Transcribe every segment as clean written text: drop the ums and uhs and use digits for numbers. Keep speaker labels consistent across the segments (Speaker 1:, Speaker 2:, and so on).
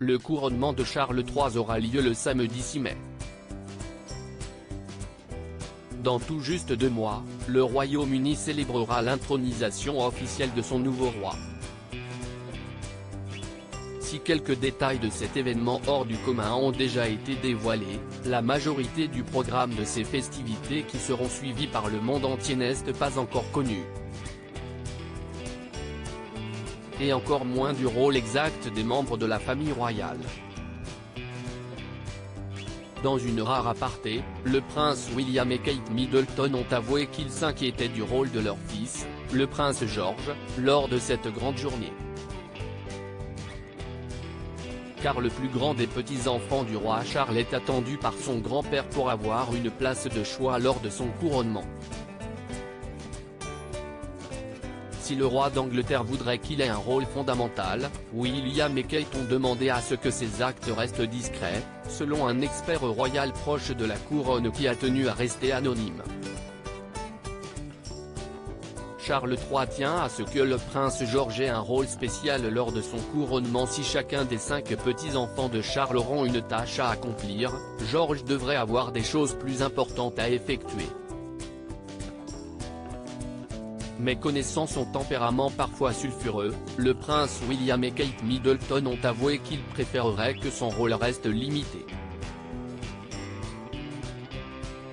Speaker 1: Le couronnement de Charles III aura lieu le samedi 6 mai. Dans tout juste 2 mois, le Royaume-Uni célébrera l'intronisation officielle de son nouveau roi. Si quelques détails de cet événement hors du commun ont déjà été dévoilés, la majorité du programme de ces festivités qui seront suivies par le monde entier n'est pas encore connue. Et encore moins du rôle exact des membres de la famille royale. Dans une rare aparté, le prince William et Kate Middleton ont avoué qu'ils s'inquiétaient du rôle de leur fils, le prince George, lors de cette grande journée. Car le plus grand des petits-enfants du roi Charles est attendu par son grand-père pour avoir une place de choix lors de son couronnement. Si le roi d'Angleterre voudrait qu'il ait un rôle fondamental, William et Kate ont demandé à ce que ses actes restent discrets, selon un expert royal proche de la couronne qui a tenu à rester anonyme. Charles III tient à ce que le prince George ait un rôle spécial lors de son couronnement. Si chacun des 5 petits-enfants de Charles auront une tâche à accomplir, George devrait avoir des choses plus importantes à effectuer. Mais connaissant son tempérament parfois sulfureux, le prince William et Kate Middleton ont avoué qu'ils préféreraient que son rôle reste limité.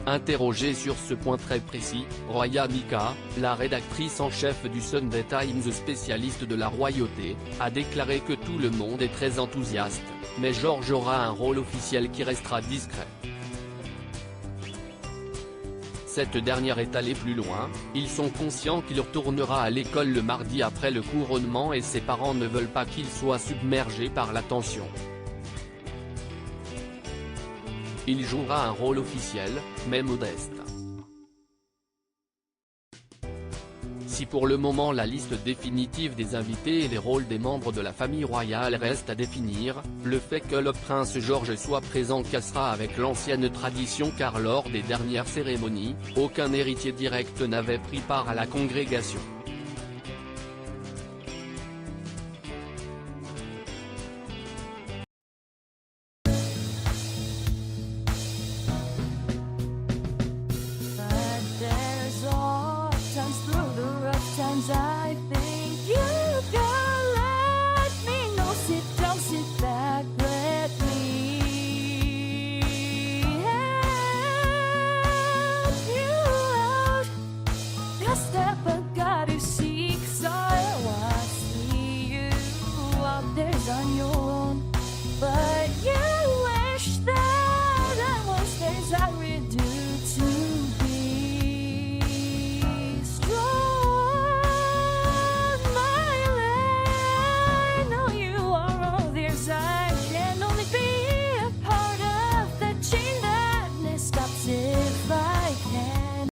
Speaker 1: Interrogée sur ce point très précis, Roya Mika, la rédactrice en chef du Sunday Times spécialiste de la royauté, a déclaré que tout le monde est très enthousiaste, mais George aura un rôle officiel qui restera discret. Cette dernière est allée plus loin, ils sont conscients qu'il retournera à l'école le mardi après le couronnement et ses parents ne veulent pas qu'il soit submergé par l'attention. Il jouera un rôle officiel, mais modeste. Si pour le moment la liste définitive des invités et les rôles des membres de la famille royale reste à définir, le fait que le prince George soit présent cassera avec l'ancienne tradition car lors des dernières cérémonies, aucun héritier direct n'avait pris part à la congrégation.
Speaker 2: I think you can let me know. Sit down, sit back, let me help you out. The step I gotta seek, so I see you out there's on your